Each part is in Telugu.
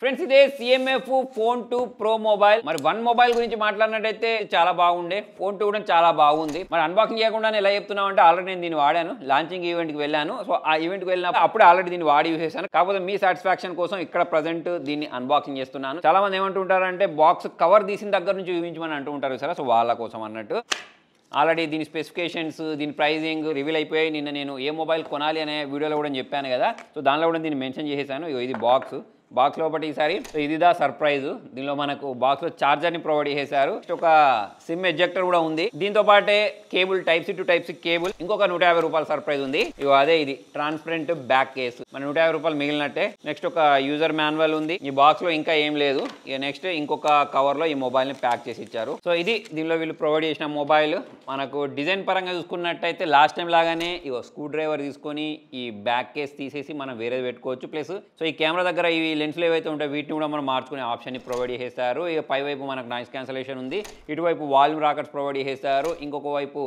ఫ్రెండ్స్ ఇదే సిఎంఎఫ్ ఫోన్ 2 ప్రో మొబైల్. మరి 1 మొబైల్ గురించి మాట్లాడినట్టయితే చాలా బాగుండే, ఫోన్ 2 కూడా చాలా బాగుంది. మరి అన్బాక్సింగ్ చేయకుండా ఎలా చెప్తున్నావు అంటే ఆల్రెడీ నేను దీన్ని వాడాను, లాంచింగ్ ఈవెంట్కి వెళ్ళాను. సో ఆ ఈవెంట్కి వెళ్ళినప్పుడు అప్పుడే ఆల్రెడీ దీన్ని వాడి యూస్ చేశాను. కాకపోతే మీ సాటిస్ఫాక్షన్ కోసం ఇక్కడ ప్రజెంట్ దీన్ని అన్బాక్సింగ్ చేస్తున్నాను. చాలా మంది ఏమంటుంటారంటే బాక్స్ కవర్ తీసిన దగ్గర నుంచి చూపించమని అంటూ ఉంటారు సరే. సో వాళ్ళ కోసం అన్నట్టు ఆల్రెడీ దీని స్పెసిఫికేషన్స్, దీని ప్రైజింగ్ రివీల్ అయిపోయాయి. నిన్న నేను ఏ మొబైల్ కొనాలి అనే వీడియోలో కూడా చెప్పాను కదా. సో దానిలో కూడా దీన్ని మెన్షన్ చేసేసాను. ఇది బాక్స్ లోపటి ఈసారి ఇది దా సర్ప్రైజ్. దీనిలో మనకు బాక్స్ లో చార్జర్ ని ప్రొవైడ్ చేశారు. ఒక సిమ్ ఎజెక్టర్ కూడా ఉంది. దీంతో పాటే cable type C to type C cable, ఇంకొక 150 రూపాయల సర్ప్రైజ్ ఉంది. అదే ఇది ట్రాన్స్పరెంట్ బ్యాక్ కేసు, మన 150 రూపాయలు మిగిలినట్టే. నెక్స్ట్ ఒక యూజర్ మాన్యువల్ ఉంది. ఈ బాక్స్ లో ఇంకా ఏం లేదు. నెక్స్ట్ ఇంకొక కవర్ లో ఈ మొబైల్ ని ప్యాక్ చేసి ఇచ్చారు. సో ఇది దీనిలో వీళ్ళు ప్రొవైడ్ చేసిన మొబైల్. మనకు డిజైన్ పరంగా చూసుకున్నట్టయితే లాస్ట్ టైం లాగానే స్క్రూ డ్రైవర్ తీసుకొని ఈ బ్యాక్ కేస్ తీసేసి మనం వేరేది పెట్టుకోవచ్చు. ప్లస్ సో ఈ కెమెరా దగ్గర ఇవి లెన్స్లు ఏవైతే ఉంటాయో వీటిని కూడా మనం మార్చుకునే ఆప్షన్ని ప్రొవైడ్ చేసేస్తారు. ఇక పై వైపు మనకు నాయిస్ క్యాన్సలేషన్ ఉంది, ఇటువైపు వాల్యూమ్ రాకర్స్ ప్రొవైడ్ చేసేస్తారు, ఇంకొక వైపు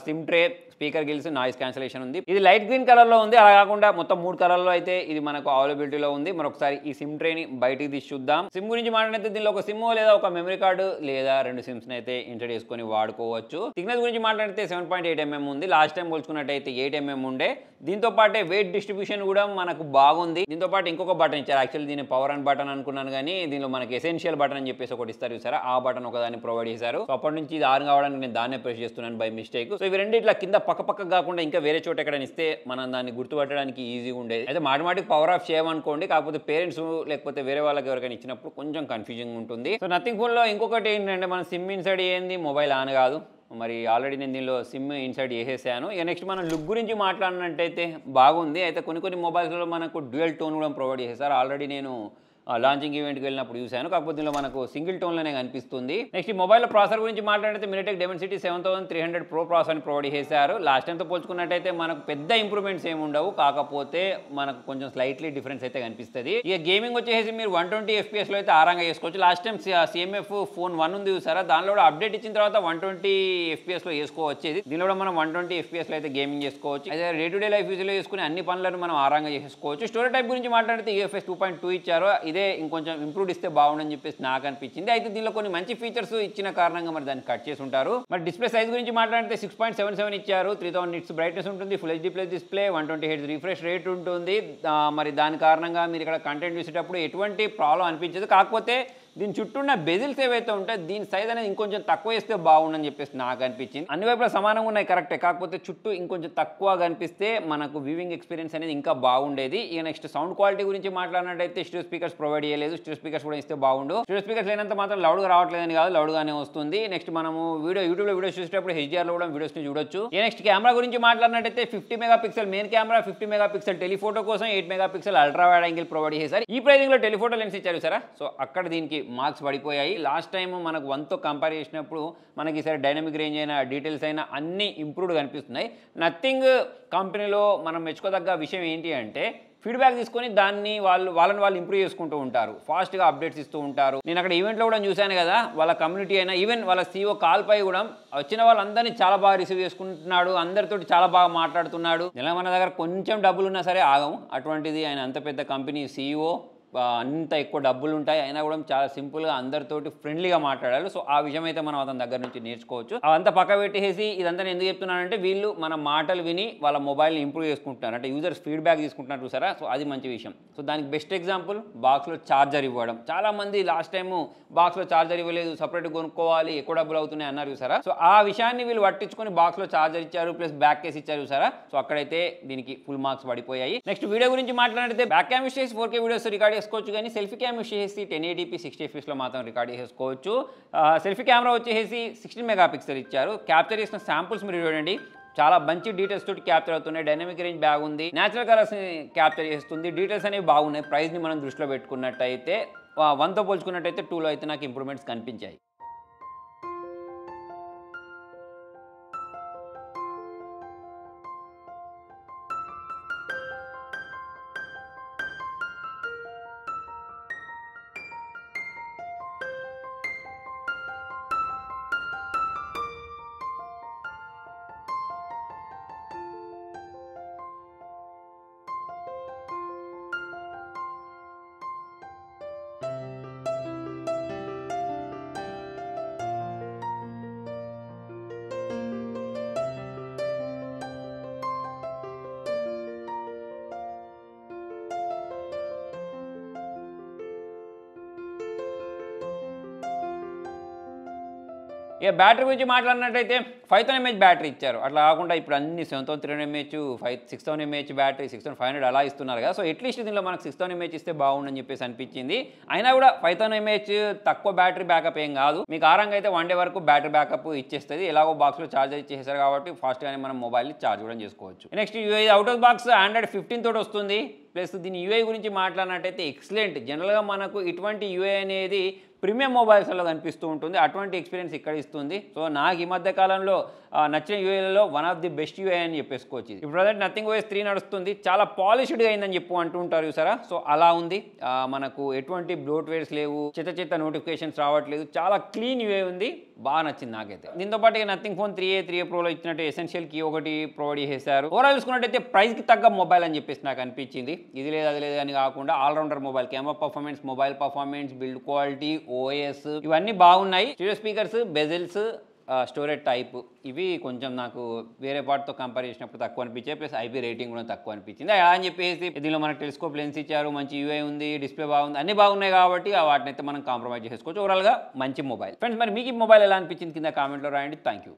SIM tray, speaker gills, noise cancellation ఉంది. ఇది లైట్ గ్రీన్ కలర్లో ఉంది. అలా కాకుండా మొత్తం 3 కలర్లో అయితే ఇది మనకు అవైలబిలిటీలో ఉంది. మరొకసారి ఈ సిమ్ ట్రేని బయటికి తీసి చూద్దాం. సిమ్ గురించి మాట్లాడితే దీనిలో ఒక సిమ్ లేదా ఒక మెమరీ కార్డు లేదా 2 సిమ్స్ని అయితే ఇన్సర్ట్ చేసుకొని వాడుకోవచ్చు. థిక్నెస్ గురించి మాట్లాడితే 7.8 mm ఉంది. లాస్ట్ టైం పోల్చుకున్నట్టయితే 8 mm ఉండే. దీంతో పాటే వెయిట్ డిస్ట్రిబ్యూషన్ కూడా మనకు బాగుంది. దీంతో పాటు ఇంకొక బటన్ ఇచ్చారు. యాక్చువల్లీ దీన్ని పవర్ అండ్ బటన్ అనుకున్నాను, కానీ దీనిలో మనకి ఎసెన్షియల్ బటన్ అని చెప్పేసి ఒకటి ఇస్తారు చూసారా, ఆ బటన్ ఒకదాన్ని ప్రొవైడ్ చేశారు. సో అప్పటి నుంచి ఇది ఆన్ కావడానికి నేను దాన్నే ప్రెస్ చేస్తున్నాను బై మిస్టేక్. సో ఇవి రెండు ఇట్లా కింద పక్క కాకుండా ఇంకా వేరే చోట ఎక్కడైనా ఇస్తే మనం దాన్ని గుర్తుపట్టడానికి ఈజీగా ఉండేది. అయితే మాటిమాటికి పవర్ ఆఫ్ చేయమనుకోండి, కాకపోతే పేరెంట్స్ లేకపోతే వేరే వాళ్ళకి ఎవరికైనా ఇచ్చినప్పుడు కొంచెం కన్ఫ్యూజింగ్ ఉంటుంది. సో నథింగ్ ఫోన్లో ఇంకొకటి ఏంటంటే మన సిమ్ ఇన్సైడ్ ఏంది, మొబైల్ ఆన్ కాదు. మరి ఆల్రెడీ నేను దీనిలో సిమ్ ఇన్సర్ట్ చేసేసాను. ఇక నెక్స్ట్ మనం లుక్ గురించి మాట్లాడినట్టయితే బాగుంది. అయితే కొన్ని మొబైల్స్లో మనకు డ్యూయల్ టోన్ కూడా ప్రొవైడ్ చేశారు. ఆల్రెడీ నేను లాంచింగ్ ఈవెంట్కి వెళ్ళినప్పుడు చూశాను, కాకపోతే దీనిలో మనకు సింగిల్ టోన్లోనే కనిపిస్తుంది. నెక్స్ట్ ఈ మొబైల్ ప్రాసెసర్ గురించి మాట్లాడితే MediaTek Dimensity 7300 Pro ప్రాసెసర్ని ప్రొవైడ్ చేశారు. లాస్ట్ టైంతో పోల్చుకున్నట్టయితే మనకు పెద్ద ఇంప్రూవ్మెంట్స్ ఏమి ఉండవు, కాకపోతే మనకు కొంచెం స్లైట్లీ డిఫరెన్స్ అయితే కనిపిస్తుంది. ఇక గేమింగ్ వచ్చేసి మీరు 120 FPS అయితే ఆరాంగా చేసుకోవచ్చు. లాస్ట్ టైం CMF ఫోన్ 1 ఉంది చూసారా, దానిలో కూడా అప్డేట్ ఇచ్చిన తర్వాత 120 FPS చేసుకోవచ్చు. దీనిలో కూడా మనం 120 FPS అయితే గేమింగ్ చేసుకోవచ్చు. అయితే డే టు డే లైఫ్ యూజ్లో చేసుకుని అన్ని పనులను మనం ఆరాంగా చేసుకోవచ్చు. స్టోరేజ్ టైప్ గురించి మాట్లాడితే UFS 2.2 ఇచ్చారు. ఇదే ఇంకొంచెం ఇంప్రూవ్ ఇస్తే బాగుండని చెప్పేసి నాకు అనిపించింది. అయితే దీనిలో కొన్ని మంచి ఫీచర్స్ ఇచ్చిన కారణంగా మరి దాన్ని కట్ చేసి ఉంటారు. మరి డిస్ప్లే సైజ్ గురించి మాట్లాడితే 6.77 ఇచ్చారు. 3000 nits బ్రైట్నెస్ ఉంటుంది, full HD plus display, 120 Hz refresh rate ఉంటుంది. మరి దాని కారణంగా మీరు ఇక్కడ కంటెంట్ చూసేటప్పుడు ఎటువంటి ప్రాబ్లం అనిపించదు. కాకపోతే దీని చుట్టూ ఉన్న బెజిల్స్ ఏవైతే ఉంటాయో దీని సైజ్ అనేది ఇంకొంచెం తక్కువ వేస్తే బాగుండని చెప్పేసి నాకు అనిపించింది. అన్ని వైపులా సమానంగా ఉన్నాయి కరెక్టే, కాకపోతే చుట్టూ ఇంకొంచెం తక్కువ కనిపిస్తే మనకు వ్యూవింగ్ ఎక్స్పీరియన్స్ అనేది ఇంకా బాగుండేది. ఇక నెక్స్ట్ సౌండ్ క్వాలిటీ గురించి మాట్లాడినట్టయితే స్టీరియో స్పీకర్స్ ప్రొవైడ్ చేయలేదు. స్టీరియో స్పీకర్స్ కూడా ఇస్తే బాగుండు. స్టీరియో స్పీకర్స్ లేనంత మాత్రం లౌడ్గా రావట్లేదని కాదు, లౌడ్గానే వస్తుంది. నెక్స్ట్ మనము యూట్యూబ్లో వీడియోస్ చూసేటప్పుడు HDR లో కూడా వీడియోస్ని చూడొచ్చు. ఇక నెక్స్ట్ కెమెరా గురించి మాట్లాడినట్టయితే 50 megapixel main camera, 50 megapixel telephoto కోసం 8 megapixel ultra wide angle provide చేశారు. ఈ ప్రైజింగ్ లో టెలిఫోటో లెన్స్ ఇచ్చారు సరే. సో అక్కడ దీనికి మార్క్స్ పడిపోయాయి. లాస్ట్ టైం మనకు 1తో కంపేర్ చేసినప్పుడు మనకి ఈసారి డైనమిక్ రేంజ్ అయినా డీటెయిల్స్ అయినా అన్ని ఇంప్రూవ్డ్ కనిపిస్తున్నాయి. నథింగ్ కంపెనీలో మనం మెచ్చుకోదగ్గ విషయం ఏంటి అంటే ఫీడ్బ్యాక్ తీసుకొని దాన్ని వాళ్ళని ఇంప్రూవ్ చేసుకుంటూ ఉంటారు, ఫాస్ట్గా అప్డేట్స్ ఇస్తూ ఉంటారు. నేను అక్కడ ఈవెంట్లో కూడా చూశాను కదా, వాళ్ళ కమ్యూనిటీ అయినా ఈవెన్ వాళ్ళ CEO కాల్పై కూడా వచ్చిన వాళ్ళందరినీ చాలా బాగా రిసీవ్ చేసుకుంటున్నాడు, అందరితోటి చాలా బాగా మాట్లాడుతున్నాడు. ఇలా మన దగ్గర కొంచెం డబ్బులు ఉన్నా సరే ఆగము, అటువంటిది ఆయన అంత పెద్ద కంపెనీ CEO, అంత ఎక్కువ డబ్బులు ఉంటాయి, అయినా కూడా చాలా సింపుల్గా అందరితోటి ఫ్రెండ్లీగా మాట్లాడాలి. సో ఆ విషయం అయితే మనం అతని దగ్గర నుంచి నేర్చుకోవచ్చు. అదంతా పక్క పెట్టేసి ఇదంతా నేను ఎందుకు చెప్తున్నానంటే వీళ్ళు మన మాటలు విని వాళ్ళ మొబైల్ని ఇంప్రూవ్ చేసుకుంటున్నారు, అంటే యూజర్స్ ఫీడ్బ్యాక్ తీసుకుంటున్నారు చూసారా. సో అది మంచి విషయం. సో దానికి బెస్ట్ ఎగ్జాంపుల్ బాక్స్లో ఛార్జర్ ఇవ్వడం. చాలామంది లాస్ట్ టైం బాక్స్లో ఛార్జర్ ఇవ్వలేదు, సపరేట్ కొనుక్కోవాలి, ఎక్కువ డబ్బులు అవుతున్నాయి అన్నారు చూసారా. సో ఆ విషయాన్ని వీళ్ళు పట్టించుకొని బాక్స్లో ఛార్జర్ ఇచ్చారు, ప్లస్ బ్యాక్ కేస్ ఇచ్చారు చూసారా. సో అక్కడైతే దీనికి ఫుల్ మార్క్స్ పడిపోయాయి. నెక్స్ట్ వీడియో గురించి మాట్లాడితే బ్యాక్ క్యామ్ యూస్ చేసి 4K వీడియోస్ రికార్డ్ చేసుకోవచ్చు, కానీ సెల్ఫీ క్యామ్ యూస్ చేసి 1080p 60 fps లో మాత్రం రికార్డ్ చేసుకోవచ్చు. సెల్ఫీ కెమెరా వచ్చేసి 16 మెగాపిక్సెల్ ఇచ్చారు. క్యాప్చర్ చేసిన శాంపుల్స్ మీరు చూడండి, చాలా మంచి డీటెయిల్స్ తోటి క్యాప్చర్ అవుతున్నాయి. డైనమిక్ రేంజ్ బాగుంది, న్యాచురల్ కలర్స్ క్యాప్చర్ చేస్తుంది, డీటెయిల్స్ అనేవి బాగున్నాయి. ప్రైస్ని మనం దృష్టిలో పెట్టుకున్నట్టయితే 1తో పోల్చుకున్నట్టయితే 2లో అయితే నాకు ఇంప్రూవ్మెంట్స్ కనిపించాయి. ఇక బ్యాటరీ గురించి మాట్లాడినట్టయితే 5000 mAh బ్యాటరీ ఇచ్చారు. అట్లా కాకుండా ఇప్పుడు అన్ని 7300 mAh 6000 mAh బ్యాటరీ 6500 అలా ఇస్తున్నారు కదా. సో అట్లీస్ట్ దీనిలో మనకు 6000 mAh ఇస్తే బాగుండని చెప్పేసి అనిపించింది. అయినా కూడా 5000 mAh తక్కువ బ్యాటరీ బ్యాకప్ ఏం కాదు. మీకు ఆరంగా అయితే 1 day వరకు బ్యాటరీ బ్యాకప్ ఇచ్చేస్తుంది. ఎలాగో బాక్స్లో ఛార్జర్ ఇచ్చేసారు కాబట్టి ఫాస్ట్గానే మనం మొబైల్ని ఛార్జ్ కూడా చేసుకోవచ్చు. Next UI out of box Android 15 తోటి వస్తుంది. ప్లస్ దీని యూఐ గురించి మాట్లాడినట్టయితే ఎక్సలెంట్. జనరల్గా మనకు ఇటువంటి యూఐ అనేది ప్రీమియం మొబైల్స్లో కనిపిస్తూ ఉంటుంది. అటువంటి ఎక్స్పీరియన్స్ ఇక్కడ ఇస్తుంది. సో నాకు ఈ మధ్య కాలంలో నచ్చిన యూఐలలో one of the best UI అని చెప్పేసుకోవచ్చు. ఇప్పుడు ప్రజెంట్ నథింగ్ OS 3 నడుస్తుంది. చాలా పాలిష్డ్గా అయిందని అంటూ ఉంటారు చూసారా. సో అలా ఉంది. మనకు ఎటువంటి బ్లోట్వేర్స్ లేవు, చిత్త నోటిఫికేషన్స్ రావట్లేదు. చాలా క్లీన్ యూఐ ఉంది. బాగా నచ్చింది నాకైతే. దీంతో పాటు ఇక నథింగ్ ఫోన్ 3A ప్రోలో ఇచ్చినట్టు ఎసెన్షియల్ కీ ఒకటి ప్రొవైడ్ చేశారు. ఓవరాల్ చూసుకున్నట్టయితే ప్రైస్కి తగ్గ మొబైల్ అని చెప్పేసి నాకు అనిపించింది. ఇది లేదు అది లేదు అని కాకుండా allrounder mobile, camera performance, mobile performance, build quality, OS ఇవన్నీ బాగున్నాయి. Stereo speakers, bezels, storage type ఇవి కొంచెం నాకు వేరే పార్ట్తో కంపేర్ చేసినప్పుడు తక్కువ అనిపించాయి. ప్లస్ ఐపీ రేటింగ్ కూడా తక్కువ అనిపించింది. అని చెప్పేసి దీనిలో మనకు టెలిస్కోప్ లెన్స్ ఇచ్చారు, మంచి యూఐ ఉంది, డిస్ప్లే బాగుంది, అన్ని బాగున్నాయి కాబట్టి వాటిని అయితే మనం కాంప్రమైజ్ చేసుకోవచ్చు. ఓవరాల్గా మంచి మొబైల్. ఫ్రెండ్స్ మరి మీకు ఈ మొబైల్ ఎలా అనిపించింది కింద కామెంట్లో రాయండి. Thank you.